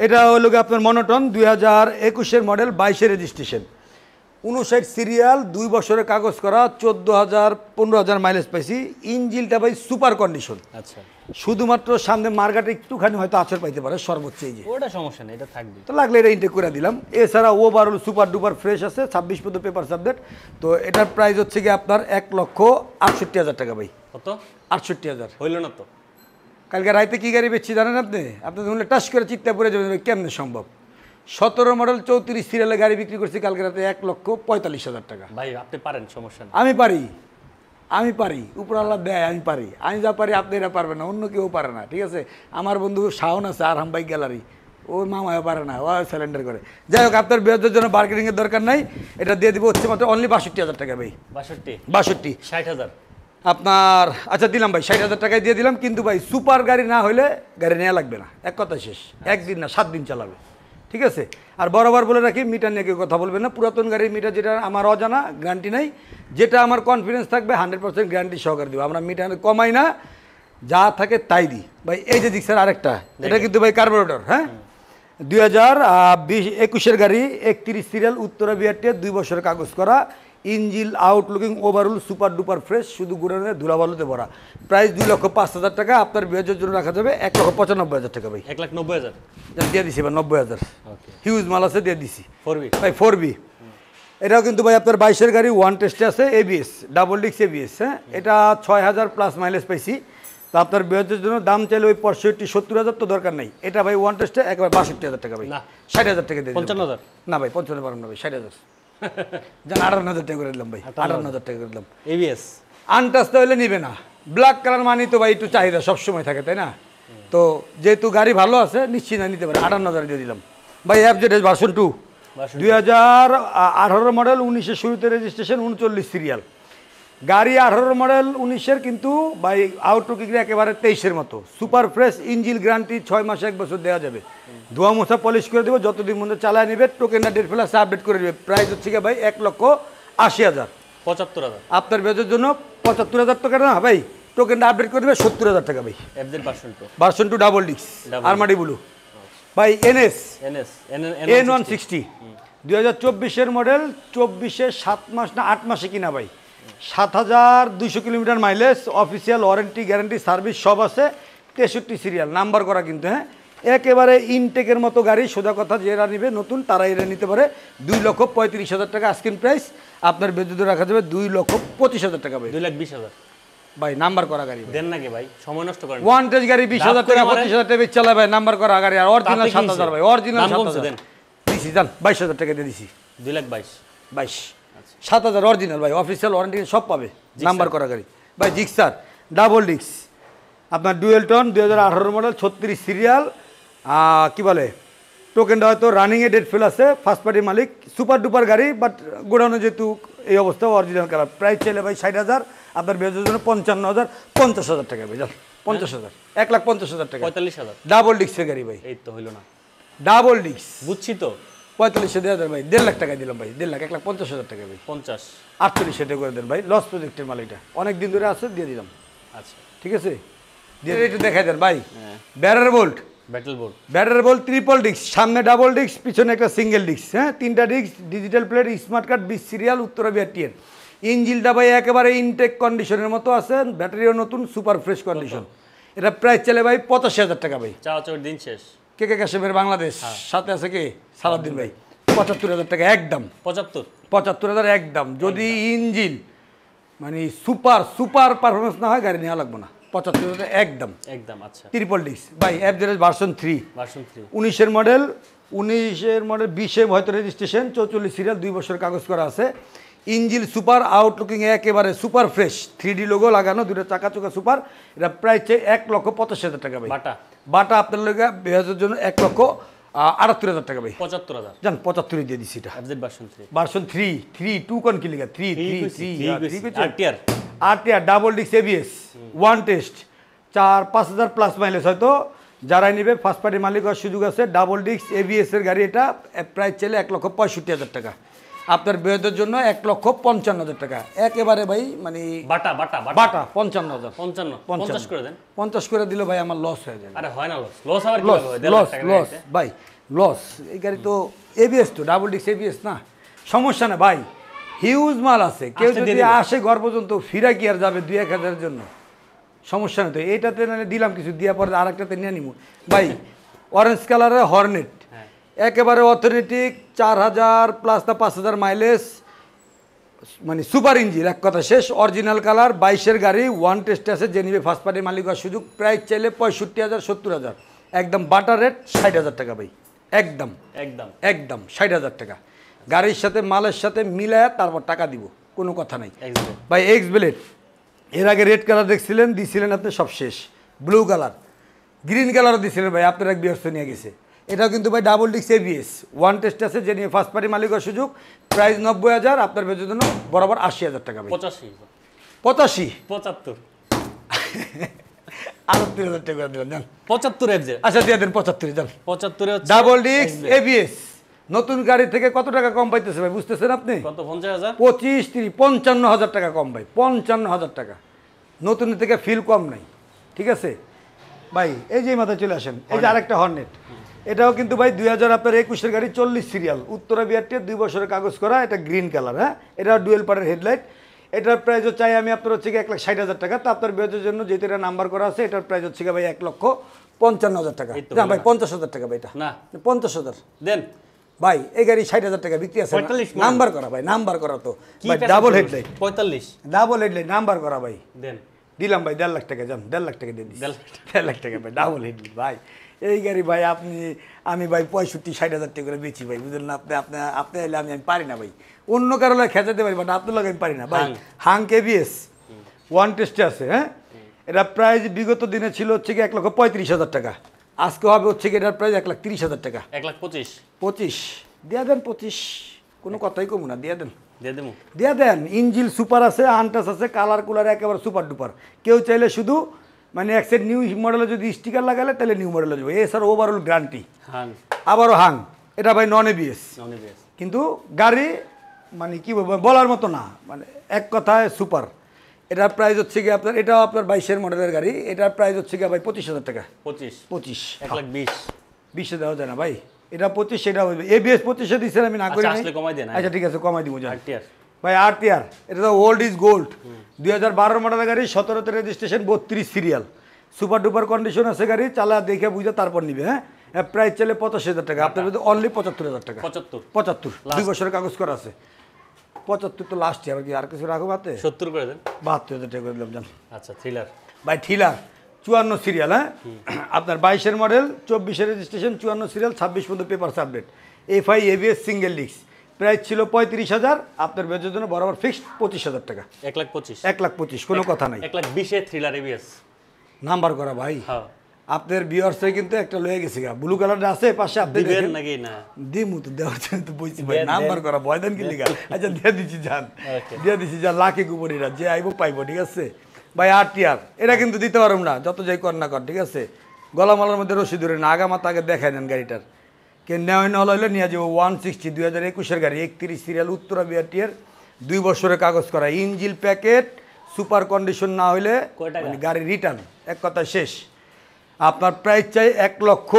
এটা হলো আপনার মনোটন, 2021-এর মডেল, 22-এর রেজিস্ট্রেশন, 59 সিরিয়াল, 2 বছরের কাগজ করা, 14,000-15,000 মাইলেজ পাইছি। ইঞ্জিনটা ভাই সুপার কন্ডিশন। আচ্ছা, শুধুমাত্র সামনে মার্গাটা একটুখানি হয়তো আছর পাইতে পারে সর্বোচ্চ, এই যে ওটা সমস্যা নেই, এটা থাকবে তো, লাগলে এটা ইনটেক করে দিলাম। এছাড়া ওভারঅল সুপার ডুপার ফ্রেশ আছে, 26 পর্যন্ত পেপার সাবজেক্ট। তো এটার প্রাইস হচ্ছে কি আপনার 1,68,000 টাকা ভাই। কত? 68,000। হইল না তো? কালকে রাইতে কি গাড়ি বেচছি জানেন আপনি? আপনি ধরলে টাচ করে চিত্তা পড়ে যাবেন কেমনে সম্ভব। 17 মডেল 34 সিরিয়ালে গাড়ি বিক্রি করছি কালকে রাতে 1,45,000 টাকা। ভাই আপনি পারেন, সমস্যা নেই। আমি পারি, উপর আল্লাহ দেয়, আমি পারি। আমি যা পারি আপনি এরা পারবেন না, অন্য কেউ পারে না, ঠিক আছে। আমার বন্ধু শাওন আছে আর হাম বাইক গ্যালারি, ওই মামাও পারে না, ও সিলিন্ডার করে। যাই হোক, আপনার বিরোধের জন্য বার্গেনিংয়ের দরকার নাই, এটা দিয়ে দিব হচ্ছে মাত্র অনলি 62,000 টাকা ভাই। 62 60,000 আপনার আচ্ছা দিলাম ভাই, 60,000 টাকায় দিয়ে দিলাম। কিন্তু ভাই সুপার গাড়ি না হলে গাড়ি নেওয়া লাগবে না, এক কথা শেষ। একদিন না 7 দিন চালাবে, ঠিক আছে। আর বরাবর বলে রাখি, মিটার নিয়ে কেউ কথা বলবেন না। পুরাতন গাড়ির মিটার যেটা আমার অজানা, গ্যারান্টি নাই, যেটা আমার কনফিডেন্স থাকবে 100% গ্যারান্টি সহকারে দিব। আমরা মিটার কমাই না, যা থাকে তাই দিই ভাই। এই যে দিচ্ছেন আরেকটা, এটা কিন্তু ভাই কার্বোরেটর। হ্যাঁ 2021-এর গাড়ি, 31 সিরিয়াল, উত্তরা বিআরটি, 2 বছরের কাগজ করা, engine আউটলুকিং overall super duper fresh, শুধু গুড়ানো ধুলাবালুতে ভরা। প্রাইস 2,05,000 টাকা। আপনার বিয়ের জন্য রাখা যাবে 1,95,000 টাকা ভাই। 1,90,000 দিয়ে দিছি ভাই, 90,000 হিউজ মাল আছে, দিয়ে দিছি 4B ভাই। 4B এটাও কিন্তু ভাই আপনার 22-এর গাড়ি, ওয়ান টেস্টে আছে, এবিএস ডাবল ডিস্ক এবিএস। হ্যাঁ, এটা 6,000 প্লাস মাইলেজ পাইছি। তো আপনার বিয়ের জন্য দাম চাইলে ওই 65-70,000 তো দরকার নেই। এটা ভাই ওয়ান টেস্টে একেবারে 62,000 টাকা ভাই। 60,000 টাকা দিয়ে 55,000 না ভাই, 55 পারলাম না ভাই, 60,000 জান 58,000 টাকা করে দিলাম ভাই, 58,000 টাকা করে দিলাম। এবিএস আনটাচটা হলে নিবে না, ব্ল্যাক কালার মানি তো ভাই একটু চাহিদা সবসময় থাকে, তাই না? তো যেহেতু গাড়ি ভালো আছে, নিশ্চিত নিতে পারে, 58,000 দিয়ে দিলাম ভাই। FZ ভার্সন 2, 2018 মডেল, 19-এর শুরুতে রেজিস্ট্রেশন, 39 সিরিয়াল গাড়ি। 18 মডেল 19-এর, কিন্তু ভাই আউটলুকিং একেবারে 23-এর মতো, সুপার ফ্রেশ। ইঞ্জিন গ্যারান্টি 6 মাসে 1 বছর দেওয়া যাবে। ধোয়া মোছা পলিশ করে দেবো, যতদিন মধ্যে চালায় নেবে। টোকেনটা ডেট ফেলে আপডেট করে দেবে। প্রাইস হচ্ছে কি ভাই 1,80,000। 75,000 আপনার বেজের জন্য 75,000 টাকা না ভাই, টোকেনটা আপডেট করে দেবে 70,000 টাকা ভাই। FZ ভার্সন 2 ডাবল ডিস্ক আরমাডি ব্লু ভাই। N160 2024-এর মডেল, 24-এ 7 মাস না 8 মাসে কিনা ভাই। 7,200 kilometre mileage, official warranty guarantee service সব আছে। 63 সিরিয়াল, নাম্বার করা কিন্তু। হ্যাঁ, একেবারে ইনটেকের মতো গাড়ি, সোজা কথা, যারা নিবে নতুন তারা এরা নিতে পারে। 2,35,000 টাকা আস্কিং প্রাইস। আপনার বেজে রাখা যাবে 2,25,000 টাকা ভাই। 2,20,000 ভাই, নাম্বার করা গাড়ি দেন নাকি ভাই, সময় নষ্ট করেন। ওয়ান টেজ গাড়ি 20,000 টাকা 25,000 টাকা বেচ চালায় ভাই, নাম্বার করা গাড়ি। আর অরিজিনাল 7,000 ভাই, অরিজিনাল 7,000 দেন দিছি, জান 22,000 টাকা দিয়ে দিছি। 2,22,000 7,000 অরিজিনাল ভাই, অফিসিয়াল ওয়ারেন্টি সব পাবে, নাম্বার করা গাড়ি ভাই। জিক্সার ডাবল ডিস্ক, আপনার ডুয়েল টন 2018 মডেল 36 সিরিয়াল, কি বলে টোকেনটা হয়তো রানিংয়ে ডেট ফেল আছে, ফার্স্ট পার্টি মালিক, সুপার ডুপার গাড়ি, বাট গোডাউনে যেহেতু এই অবস্থা অরিজিনাল কালার। প্রাইস চাইলে ভাই 60,000, আপনার বিয়ের জন্য 55,000, 50,000 টাকা ভাই, যান 50,000, 1,50,000 টাকা। 45,000 ডাবল ডিস্কের গাড়ি ভাই, এই তো হইলো না, ডাবল ডিস্ক বুঝছি তো। 45,000 দেওয়া দেন ভাই, 1.5 লাখ টাকা দিলাম ভাই, 1.5 লাখ, 1,50,000 টাকা ভাই, 50। 48 টাকা করে দেন ভাই, লস প্রজেক্টের মাল এটা, অনেক দিন ধরে আছে, দিয়ে দিলাম। আচ্ছা ঠিক আছে, দিয়ে একটু দেখাই দেন ভাই। হ্যাঁ, ব্যাটার বোল্ট, ব্যাটল বোর্ড, ব্যাটার বোল্ট ট্রিপল ডিস্ক, সামনে ডাবল ডিস্ক, পিছনে একটা সিঙ্গেল ডিস্ক, হ্যাঁ 3টা disc, digital plate, smart card, 20 serial, Uttara বিআরটিএর। ইঞ্জিনটা ভাই একেবারে ইনটেক কন্ডিশনের মতো আছে, ব্যাটারিও নতুন, সুপার ফ্রেশ কন্ডিশন। এটা প্রাইস চলে ভাই 85,000 টাকা ভাই। চাওয়া চাওয়ার দিন শেষ। কে কে কাশেমের বাংলাদেশ, সাথে আছে কে সারাদিন ভাই, 75,000 টাকা একদম, 75। 75,000 একদম। যদি ইঞ্জিন মানে সুপার সুপার পারফরমেন্স না হয় গাড়ি নেওয়া লাগবে না, 75,000 একদম একদম। আচ্ছা, ট্রিপল ডিস্ক ভাই, এফজেড ভার্সন 3, ভার্সন 3, 19-এর মডেল, 20-এ হয়তো রেজিস্ট্রেশন, 44 সিরিয়াল, 2 বছর কাগজ করা আছে। ইঞ্জিন সুপার, আউটলুকিং একেবারে সুপার ফ্রেশ, 3D লোগো লাগানো, 2টা চাকা চোকা সুপার। এটা প্রাইস 1,85,000 টাকা ভাই। বাটা বাটা আপনার লোক বেহাজের জন্য 1,78,000 টাকা ভাই। 75,000। জান 75 দিয়ে দিছি এটা, এফজেড ভার্সন 3, ভার্সন 3 2 কোন কি লিখা 3 RTR, RTR double disc ABS, one test, 4-5,000 plus mileage হয়তো। যারাই নেবে ফার্স্ট পার্টি মালিক হওয়ার সুযোগ আছে। ডাবল ডিস্ক এবিএস এর গাড়ি, এটা প্রাইস চলে 1,65,000 টাকা। আপনার বেহদের জন্য 1,55,000 টাকা একেবারে ভাই, মানে বাটা বাটা বাটা 55,000, 55 50 করে দেন। 50 করে দিলে ভাই আমার লস হয়ে যাবে। আরে হয় না লস, লস আবার কি লস হবে? লস লস ভাই, লস। এই গাড়ি তো এবিএস, তো ডাবল ডিস্ক এবিএস না, সমস্যা না ভাই, হিউজ মাল আছে। কেউ যদি আসে ঘর পর্যন্ত ফিরা কি আর যাবে 2-1,000 জন্য, সমস্যা নেই তো। এইটাতে দিলাম কিছু, দেওয়ার পরে আরেকটাতে নিয়ে নিব ভাই। অরেঞ্জ কালারের হর্নেট, একেবারে অথেন্টিক, 4,000 প্লাস না 5,000 মাইলেজ, মানে সুপার ইঞ্জিন, এক কথা শেষ। অরিজিনাল কালার, 22-এর গাড়ি, ওয়ান টেস্ট আছে, যে নিবে ফার্স্ট পার্টি মালিক হওয়ার সুযোগ। প্রাইস চাইলে 65,000, 70,000, একদম বাটার রেট 60,000 টাকা ভাই, একদম একদম একদম 60,000 টাকা। গাড়ির সাথে মালের সাথে মিলায় তারপর টাকা দিব, কোনো কথা নাই ভাই। এক্স ব্লেড, এর আগে রেড কালার দেখছিলেন, দিছিলেন আপনি, সব শেষ। ব্লু কালার, গ্রিন কালারও দিছিলেন ভাই, আপনার এক বিয়স্ত নিয়ে গেছে। এটাও কিন্তু ভাই double disc ABS, one test আছে, যে নিয়ে ফার্স্ট পার্টি মালিক হওয়ার সুযোগ। প্রাইস 90,000, আপনার বেচের জন্য বরাবর 80,000 টাকা ভাই। 85 85 75 38,000 টাকা করে দিলাম, জান 75 এফজেড। আচ্ছা দিয়ে দেন 75, জান 75 হচ্ছে ডাবল ডিস্ক এবিএস। নতুন গাড়ি থেকে কত টাকা কম পাইতেছে ভাই, বুঝতেছেন আপনি? কত? 50,000, 25, 30, 55,000 টাকা কম ভাই, 55,000 টাকা। নতুন থেকে ফিল কম নাই, ঠিক আছে ভাই। এই যে মাথায় চলে আসেন, এই যে আরেকটা হর্নেট, এটাও কিন্তু ভাই 2021-এর গাড়ি, 40 সিরিয়াল, উত্তরা বিআরটিএর, 2 বছরের কাগজ করা। এটা গ্রিন কালার, হ্যাঁ, এটা ডুয়েল পারের হেডলাইট। এটার প্রাইসও চাই আমি আপনার হচ্ছে 1,60,000 টাকা। তো আপনার বিয়ের জন্য যেটা এটা নাম্বার করা আছে, এটার প্রাইস হচ্ছে ভাই 1,55,000 টাকা। না ভাই 50,000 টাকা ভাই, এটা না 50,000 দেন ভাই। এই গাড়ি 60,000 টাকা বিক্রি আছে, 45 নাম্বার করা ভাই, নাম্বার করা তো কি ভাই, double headlight, 45 double headlight number করা ভাই। দেন দিলাম ভাই 1.5 লাখ টাকা, যান 1.5 লাখ টাকা দিয়ে দিই, 1.5 লাখ টাকা ভাই, ডাবল হেডলাইট ভাই। এই গাড়ি ভাই আমি ভাই 65-60,000 টাকা করে বেচি ভাই, বুঝলেন না? আপনি এলে আমি পারি না ভাই, অন্য কারো লাগে খেঁচাতে পারি, বাট আপনার লাগে আমি পারি না ভাই। হাং কেবিএস, ওয়ান টেস্টে আছে, হ্যাঁ। এটা প্রাইস বিগত দিনে ছিল হচ্ছে কি 1,35,000 টাকা, আজকে হবে হচ্ছে কি এটার প্রাইস 1,30,000 টাকা। 1,25,000 25 দিয়া দেন, 25, কোনো কথাই কমু না, দিয়া দেন, দিয়ে দেবো। দিয়া দেন। ইঞ্জিল সুপার আছে, আনটাস আছে, কালার কুলার একেবারে সুপার ডুপার। কেউ চাইলে শুধু মানে এক সেট নিউ মডেলে যদি স্টিকার লাগালে তাহলে নিউ মডেলে যাবে, এছাড়া ওভারঅল গ্যারান্টি। হাং, আবারও হাং, এটা ভাই নন এবিএস, নন এবিএস, কিন্তু গাড়ি মানে কি বলবো, বলার মতো না, মানে এক কথায় সুপার। এটার প্রাইস হচ্ছে কি আপনার, এটাও আপনার 22-এর মডেলের গাড়ি, এটার প্রাইস হচ্ছে কি ভাই 25,000 টাকা। 25 1,20,000 1,20,000 দেওয়া যায় না ভাই, এটা 25, সেটা হইবে এবিএস 25-এ দিচ্ছেন, আমি না করি নাই। আসলে কমাই দেন। আচ্ছা ঠিক আছে, কমাই দিব, যান আরটিআর ভাই। আরটিআর, এটা তো ওল্ড ইজ গোল্ড, 2012 মডেলের গাড়ি, 17তে registration, 32 serial, super duper condition আছে গাড়ি, চালা দেখে বুঝে তারপর নিবে, হ্যাঁ। প্রাইস চলে 85,000 টাকা, আপনার কিন্তু অনলি 75,000 টাকা। 75 2 বছরের কাগজ করা আছে। 75 তো লাস্ট ইয়ার, কি আর কিছু রাখো হাতে? 70 করে দেন, 72,000 টাকা করে দিলাম, জান। আচ্ছা থ্রিলার ভাই ঠিলার 54 সিরিয়াল, হ্যাঁ, আপনার 22-এর মডেল, 24-এর রেজিস্ট্রেশন, 54 সিরিয়াল, 26 পর্যন্ত paper update, FI ABS single disc, price ছিল 35,000, আপনার বেচের জন্য বরাবর ফিক্সড 25,000 টাকা। 1,25,000 1,25,000 কোনো কথা নাই। 1,20,000 থ্রিলার এবিএস নাম্বার করা ভাই। হ্যাঁ আপনার ভিউয়ার্সে কিন্তু একটা লয়ে গেছে গা, ব্লু কালারটা আছে পাশে, আপনি দিবেন দেখেন নাকি না? দিমু তো, দেওয়ার জন্য তো বইছি ভাই, দেন, নাম্বার দেন। করা ভয় দেন কি লিগা? আচ্ছা দিয়ে দিচ্ছি যান, Okay. দিয়ে দিচ্ছি যান, লাকি কুপনিরা যে আইবো পাইবো, ঠিক আছে ভাই। RTR এটা কিন্তু দিতে পারব না, যত যাই কর না কর, ঠিক আছে। গলামালার মধ্যে রশি ধরে না, আগামাতা আগে দেখাই নেন গাড়িটার, কে নেওয়া নল হইলে নিয়ে যাবো। 160 2021-এর গাড়ি, 31 সিরিয়াল, উত্তরা বিআরটিআর, 2 বছরের কাগজ করা, ইঞ্জিল প্যাকেট, সুপার কন্ডিশন না হইলে কয় টাকা? মানে গাড়ি রিটার্ন, এক কথা শেষ। আপনার প্রাইস চাই 1 লক্ষ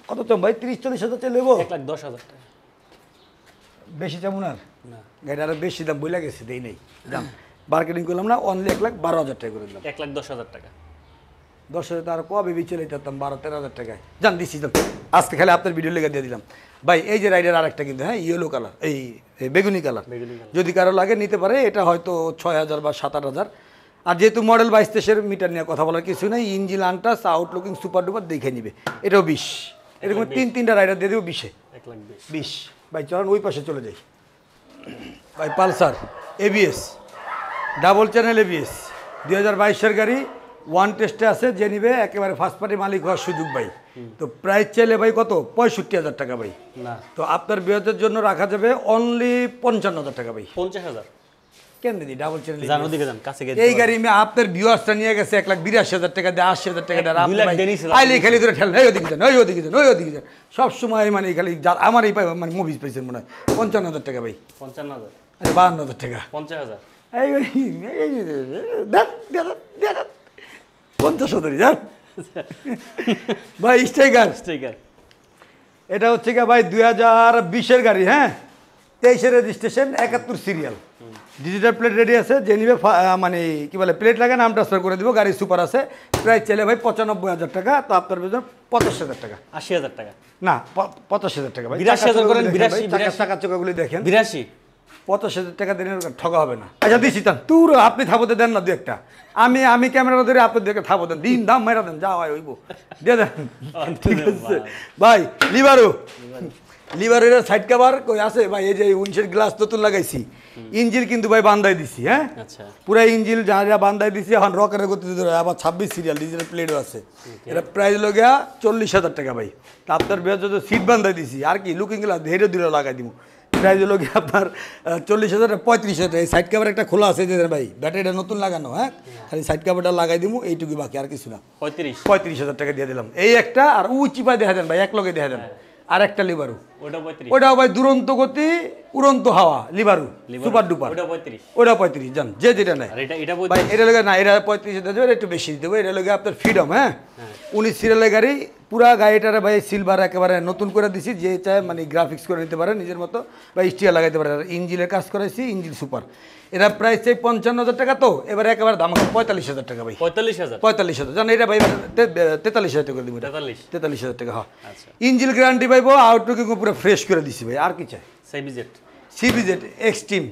কত চাম ভাই? 30-40 হাজার চাই নেবো, 1,10,000 টাকা। বেশি চামুন আর না গাড়িটা আরো বেশি দাম বইলা গেছে, দেই নেই দাম, মার্কেটিং করলাম না, অনলি 1,12,000 টাকা করে দিলাম। 1,10,000 টাকা। 10,000 তো আর কবে বিচলে যেতাম, 12-13,000 টাকায় জান দিচ্ছি দাম। আজকে খালি আপনার ভিডিও লেগে দিয়ে দিলাম ভাই। এই যে রাইডার আরেকটা কিন্তু, হ্যাঁ ইয়েলো কালার, এই বেগুনি কালার, বেগুনি কালার। যদি কারো লাগে নিতে পারে, এটা হয়তো 6,000 বা 7-8,000। আর যেহেতু মডেল 22-23-এর মিটার নিয়ে কথা বলার কিছু নেই, ইঞ্জিন আনটাস, আউটলুকিং সুপার ডুপার দেখে নিবে, এটাও 20। এরকম 3-3টা রাইডার দিয়ে দেবো 20-এ। 1,20,000 20 ভাই, চলেন ওই পাশে চলে যাই ভাই। Pulsar ABS, double channel ABS, 2022-এর গাড়ি, ওয়ান টেস্টে আছে, যে নিবে একেবারে ফার্স্ট পার্টি মালিক হওয়ার সুযোগ ভাই। তো প্রাইস চাইলে ভাই কত? 65,000 টাকা ভাই। না তো আপনার বিয়ের জন্য রাখা যাবে অনলি 55,000 টাকা ভাই। 50,000 কেন দিদি ডাবল চ্যানেল? জানো দিকে যান, কাছে গিয়ে এই গাড়ি আমি আপনার ভিউয়ার্সটা নিয়ে গেছে 1,82,000 টাকা দিয়ে, 80,000 টাকা দিয়ে, 2 লাখ দেনি ছিল। আইলে খালি ধরে ঠেল, ওই ওদিকে যান, ওই ওদিকে যান, ওই ওদিকে যান, সবসময় মানে খালি আমার এই মানে মুভিজ পাইছেন মনে হয়। 55,000 টাকা ভাই। 55,000 আরে 52,000 টাকা। 50,000 এই দেখ দেখ দেখ 50,000 যান ভাই। Striker, sticker. এটা হচ্ছে কি ভাই 2020-এর গাড়ি, হ্যাঁ 23-এর registration, 71 serial, digital plate ready আছে, যে নিবে মানে কি বলে প্লেট লাগে নাম ট্রান্সফার করে দিব, গাড়ি সুপার আছে। প্রাইস চাইলে ভাই 95,000 টাকা, তো আপনার বেতন 85,000 টাকা। 80,000 টাকা। না 85,000 টাকা ভাই। 82,000 করেন, 82 টাকা চোখাগুলি দেখেন, 82 85,000 টাকা দিনের ঠকা হবে না। আচ্ছা দিচ্ছি তান তুর, আপনি থাপতে দেন না দু একটা, আমি ক্যামেরা ধরে আপনি দেখে থাপো দেন, দিন দাম মেরা দেন, যা হয় হইব দিয়ে দেন, ঠিক আছে ভাই। লিভারের সাইড কভার কই আছে ভাই? এই যে উইন্ডশিল্ড গ্লাস নতুন লাগাইছি, ইঞ্জিল কিন্তু ভাই বান্ধাই দিছি, হ্যাঁ আচ্ছা পুরা ইঞ্জিল যা যা বান্ধাই দিছি। এখন রকের গতিতে ধরে আবার 26 সিরিয়াল, ডিজিটাল প্লেটও আছে। এটা প্রাইস লগিয়া 40,000 টাকা ভাই। তা আপনার বেশ যত সিট বান্ধাই দিছি, আর কি লুকিং গ্লাস ধীরে ধীরে লাগাই দিব। প্রাইস হলো কি আপনার 40,000 35,000 টাকা। এই সাইড কভার একটা খোলা আছে যে ভাই, ব্যাটারিটা নতুন লাগানো, হ্যাঁ খালি সাইড কভারটা লাগাই দিব, এইটুকু বাকি, আর কিছু না। 35,000 টাকা দিয়ে দিলাম এই একটা। আর চিপায় দেখা দেন ভাই, এক লগে দেখা দেন। আর একটা লিবারু, ওটা 35 ওটাও ভাই দুরন্ত গতি, উড়ন্ত হাওয়া, লিবারু সুপার ডুপার, ওটা 35 ওটা 35 জান, যে যেটা নেয় আর এটা ভাই। এটা লগে না, এটা 35 দেবে, একটু বেশি দিতে হবে। এটা লগে আপনার ফ্রিডম, হ্যাঁ 19 সিরিয়ালের গাড়ি, পুরা গাড়িটারে ভাই সিলভার একেবারে নতুন করে দিছি, যে চায় মানে গ্রাফিক্স করে নিতে পারে নিজের মতো, বা স্টিয়ার লাগাইতে পারে। ইঞ্জিনের কাজ করাইছি, ইঞ্জিন সুপার। এরা প্রাইস চাই 55,000 টাকা, তো এবারে একেবারে দাম 45,000 টাকা ভাই। 45,000 45,000 জান, এটা ভাই 43,000 টাকা করে দিব। 43,000 টাকা, হ্যাঁ। আচ্ছা ইঞ্জিন গ্যারান্টি পাইবো, আউটলুকিং পুরো ফ্রেশ করে দিছি ভাই, আর কি চাই? সাইবিজেট সিবিজেড এক্সট্রিম,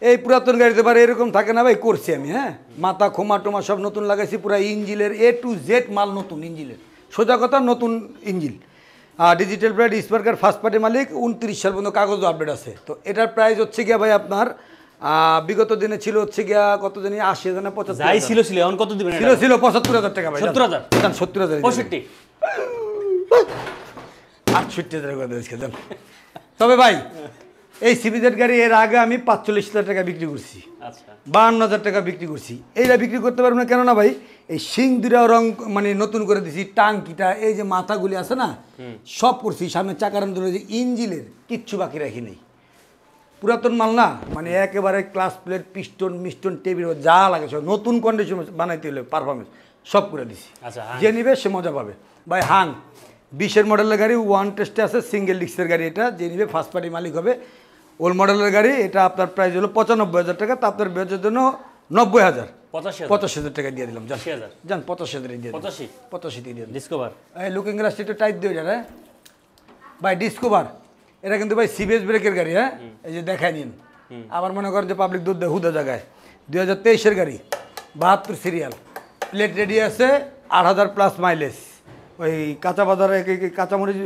এই পুরাতন গাড়িতে পারে এরকম থাকে না ভাই, করছি আমি, হ্যাঁ মাথা খোমা টোমা সব নতুন লাগাইছি, পুরো ইঞ্জিনের A to Z মাল নতুন, ইঞ্জিনের সোজা কথা নতুন ইঞ্জিন। আর ডিজিটাল প্লেট, স্পার্কার, ফার্স্ট পার্টি মালিক, 29 সাল পর্যন্ত কাগজ আপডেট আছে। তো এটার প্রাইস হচ্ছে গিয়া ভাই আপনার বিগত দিনে ছিল হচ্ছে গিয়া কত জানি 80,000 না 75,000 যাই ছিল এখন কত দিবেন? ছিল 75,000 টাকা ভাই। 70,000 জান 70,000 65 68,000 করে দিয়েছে জান। তবে ভাই এই সিবিজেড গাড়ি এর আগে আমি 45,000 টাকা বিক্রি করছি, আচ্ছা 52,000 টাকা বিক্রি করছি। এইটা বিক্রি করতে পারবো না কেন না ভাই? এই সিং দুটা রং মানে নতুন করে দিছি, টাঙ্কিটা, এই যে মাথাগুলি আছে না সব করছি, সামনে চাকার ধরে যে ইঞ্জিনের কিচ্ছু বাকি রাখি নেই। পুরাতন মাল না, মানে একেবারে ক্লাস প্লেট, পিস্টন মিস্টন, টেবিল যা লাগে সব নতুন কন্ডিশন বানাইতে হলে পারফরমেন্স সব করে দিছি। আচ্ছা যে নিবে সে মজা পাবে ভাই। হাং 20-এর মডেলের গাড়ি, ওয়ান টেস্টে আছে, সিঙ্গেল ডিস্কের গাড়ি। এটা যে নিবে ফার্স্ট পার্টি মালিক হবে। ওল্ড মডেলের গাড়ি, এটা আপনার প্রাইস হলো 95,000 টাকা। তা আপনার বেচের জন্য 90,000 85,000 টাকা দিয়ে দিলাম। জান 85,000 দিয়ে দিলাম, 85 দিয়ে দিলাম। ডিসকভার এই লুকিং গ্লাস একটু টাইট দিয়ে যান, হ্যাঁ ভাই। ডিসকভার এটা কিন্তু ভাই সিবিএস ব্রেকের গাড়ি, হ্যাঁ এই যে দেখাই নিন। আবার মনে করেন যে পাবলিক দুধ দেয় হুদা জায়গায়। 2023-এর গাড়ি, 72 সিরিয়াল, প্লেট রেডি আছে, 8,000+ মাইলেজ। ওই কাঁচা বাজারে কাঁচামরিচ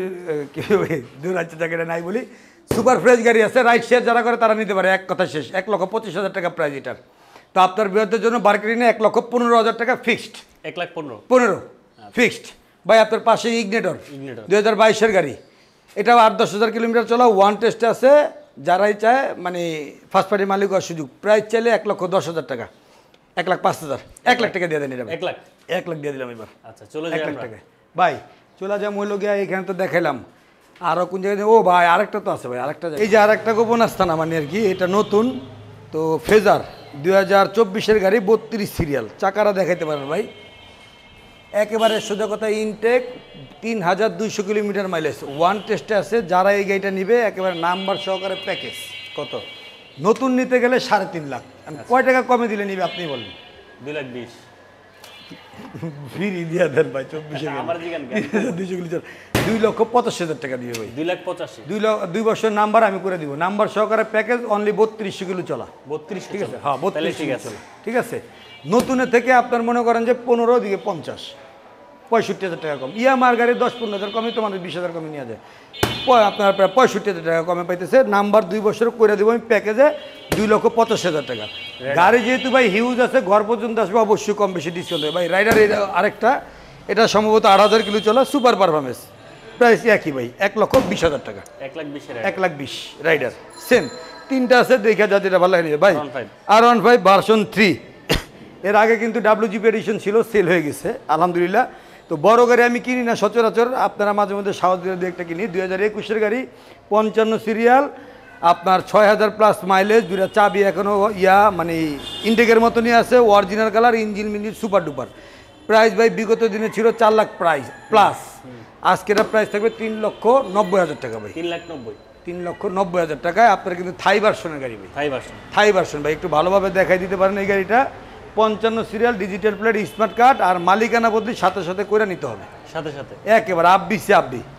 ওই দূর আছে জায়গাটা নাই বলি, সুপার ফ্রেশ গাড়ি আছে, রাইড শেয়ার যারা করে তারা নিতে পারে, এক কথা শেষ। 1,25,000 টাকা প্রাইস এটার। তো আপনার বৃহত্তের জন্য মার্কেটিংয়ে 1,15,000 টাকা ফিক্সড। 1,15,000 ফিক্সড ভাই। আপনার পাশে ইগনেটর 2022-এর গাড়ি, এটাও 8-10,000 কিলোমিটার চলা, ওয়ান টেস্টে আছে। যারাই চায় মানে ফার্স্ট পার্টি মালিক হওয়ার সুযোগ। প্রাইস চাইলে 1,10,000 টাকা, 1,05,000, 1 লাখ টাকা দিয়ে দেন এটা। 1 লাখ 1 লাখ দিয়ে দিলাম এবার। আচ্ছা চলে যাই আমরা ভাই চলে যাম হইল গিয়া, এখানে তো দেখাইলাম আরও কোন জায়গায়। ও ভাই আরেকটা তো আছে ভাই, আরেকটা এই যে আরেকটা গোপন আস্থানা মানে আর কি, এটা নতুন তো ফেজার 2024-এর গাড়ি, 32 সিরিয়াল। চাকারা দেখাইতে পারেন ভাই, একেবারে সোজা কথা, ইনটেক 3,200 কিলোমিটার মাইলেজ, ওয়ান টেস্টে আছে। যারা এই গাড়িটা নিবে একেবারে নাম্বার সহকারে প্যাকেজ। কত? নতুন নিতে গেলে 3.5 লাখ। কয় টাকা কমে দিলে নিবে আপনি বলেন? 2,20,000 ফ্রি দিয়ে দেন ভাই। 24-এ আমার জিগান 200 কিলোমিটার 2,85,000 টাকা দিবে ভাই। 2,85,000 2 বছর নাম্বার আমি করে দিব, নাম্বার সহকারে প্যাকেজ, অনলি 3200 কিলো চলা। 32 ঠিক আছে, হ্যাঁ 32 ঠিক আছে। ঠিক আছে। নতুনের থেকে আপনার মনে করেন যে 15 দিকে 50, 65,000 টাকা কম। ইয়ামার গাড়ি 10-15,000 কমে, তোমাদের 20,000 কমে নিয়ে যায়। আপনার প্রায় 65,000 টাকা কমে পাইতেছে। নাম্বার 2 বছর করে দেবো আমি প্যাকেজে 2,85,000 টাকা। গাড়ি যেহেতু ভাই হিউজ আছে, ঘর পর্যন্ত আসবে, অবশ্যই কম বেশি ডিসকাউন্ট হবে ভাই। রাইডার আরেকটা, এটা সম্ভবত 8,000 কিলো চলা, সুপার পারফরমেন্স, প্রাইস একই ভাই, 1,20,000 টাকা। 1,20,000 রাইডার সেম। 3টা আছে, দেখা যা যেটা ভালো লাগে ভাই। R15 ভার্সন 3, এর আগে কিন্তু WGP এডিশন ছিল, সেল হয়ে গেছে আলহামদুলিল্লাহ। তো বড় গাড়ি আমি কিনি না সচরাচর, আপনারা মাঝে মধ্যে সাহস দিয়ে দু একটা কিনি। 2021-এর গাড়ি, 55 সিরিয়াল, আপনার 6,000 প্লাস মাইলেজ, 2টা চাবি এখনও মানে ইনটেকের মতনই আছে, অরিজিনাল কালার, ইঞ্জিন মিঞ্জিন সুপার ডুপার। প্রাইস ভাই বিগত দিনে ছিল 4 লাখ প্রাইস প্লাস, আজকের প্রাইস থাকবে 3,90,000 টাকা ভাই। 3,90,000 টাকায় আপনার কিন্তু থাই ভার্সনের গাড়ি ভাই। থাই ভার্সন ভাই, একটু ভালোভাবে দেখাই দিতে পারেন এই গাড়িটা। 55 serial, digital plate, smart card, আর মালিকানা বদলি সাথে সাথে করে নিতে হবে, সাথে একেবারে আব্বি।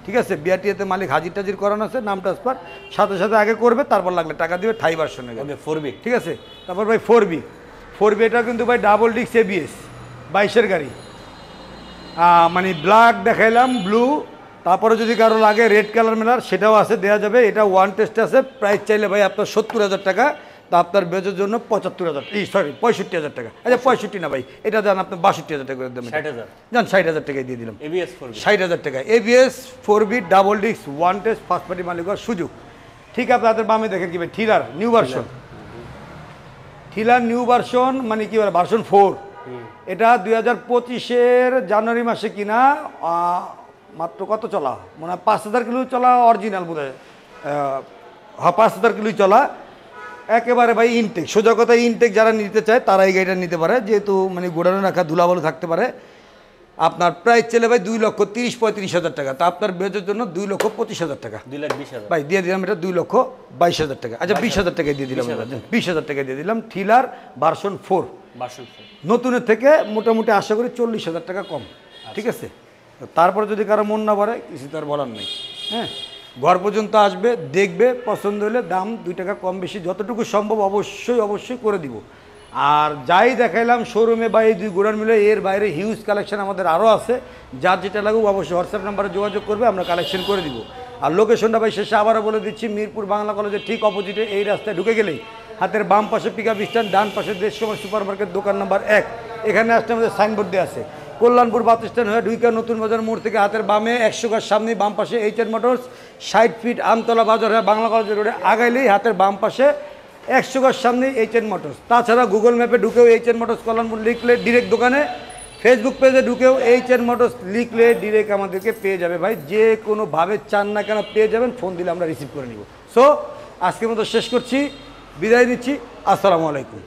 ঠিক আছে, বিআরটিএতে মালিক হাজির টাজির করানো আছে, নাম ট্রান্সফার সাথে সাথে আগে করবে, তারপর লাগলে টাকা দিবে। থাই ভার্সনের গাড়ি 4B, ঠিক আছে। তারপর ভাই 4B এটা কিন্তু ভাই ডাবল ডিস্ক ABS 22-এর গাড়ি, মানে ব্ল্যাক দেখাইলাম, ব্লু, তারপরে যদি কারো লাগে রেড কালার মেলার সেটাও আছে, দেওয়া যাবে। এটা ওয়ান টেস্ট আছে। প্রাইস চাইলে ভাই আপনার 70,000 টাকা, তা আপনার বেচের জন্য 65,000 টাকা। আচ্ছা 65 না ভাই, এটা দেন আপনার 62,000 টাকা করে দেবেন। 60,000 যান, 60,000 টাকায় দিয়ে দিলাম। 60,000 টাকা ABS 4B double disc one test, first party মালিক হওয়ার সুযোগ। ঠিক আছে, আপনাদের বামে দেখেন কি ভাই, থ্রিলার নিউ ভার্সন, মানে কি বলে ভার্সন 4। এটা 2025-এর জানুয়ারি মাসে কিনা, মাত্র কত চলা মনে হয় 5,000 কিলো চলা, অরিজিনাল বোধ হয়, হ্যাঁ 5,000 কিলোই চলা। একেবারে ভাই ইনটেক, সোজা কথা ইনটেক যারা নিতে চায় তারা এই গাড়িটা নিতে পারে, যেহেতু মানে গোডাউনে রাখা ধুলাবালু থাকতে পারে। আপনার প্রাইস চলে ভাই 2,30,000-35,000 টাকা, তা আপনার বেচের জন্য 2,25,000 টাকা, 2,20,000 ভাই দিয়ে দিলাম। এটা 2,22,000 টাকা। আচ্ছা 20,000 টাকায় দিয়ে দিলাম, 20,000 টাকায় দিয়ে দিলাম। থ্রিলার ভার্সন 4 নতুনের থেকে মোটামুটি আশা করি 40,000 টাকা কম। ঠিক আছে, তারপরে যদি কারো মন না পারে কিছু তার বলার নেই। হ্যাঁ, ঘর পর্যন্ত আসবে, দেখবে, পছন্দ হলে দাম 2 টাকা কম বেশি যতটুকু সম্ভব অবশ্যই করে দিব। আর যাই দেখাইলাম শোরুমে বা এই 2 গোডাউন মিলে, এর বাইরে হিউজ কালেকশন আমাদের আরও আছে। যার যেটা লাগুক অবশ্যই হোয়াটসঅ্যাপ নাম্বারে যোগাযোগ করবে, আমরা কালেকশন করে দিব। আর লোকেশনটা ভাই শেষে আবারও বলে দিচ্ছি, মিরপুর বাংলা কলেজের ঠিক অপোজিটে এই রাস্তায় ঢুকে গেলেই হাতের বাম পাশে পিকআপ স্ট্যান্ড, ডান পাশে দেশসময় সুপার মার্কেট দোকান নাম্বার 1। এখানে আসতে আমাদের সাইনবোর্ড দেওয়া আছে, কল্যাণপুর বাস স্ট্যান্ড হয়ে ঢুইকা নতুন বাজার মোড় থেকে হাতের বামে 100 গাছ সামনে বাম পাশে এইচএন মোটরস, 60 ফিট আমতলা বাজার হয়ে বাংলা কলেজের রোডে আগাইলেই হাতের বাম পাশে 100 গাছ সামনে এইচএন মোটরস। তাছাড়া গুগল ম্যাপে ঢুকেও এইচএন মোটরস কল্যাণপুর লিখলে ডিরেক্ট দোকানে, ফেসবুক পেজে ঢুকেও এইচএন মোটরস লিখলে ডিরেক্ট আমাদেরকে পেয়ে যাবে ভাই। যে কোনোভাবে চান না কেন পেয়ে যাবেন, ফোন দিলে আমরা রিসিভ করে নিব। সো আজকের মতো শেষ করছি, বিদায় নিচ্ছি, আসসালামু আলাইকুম।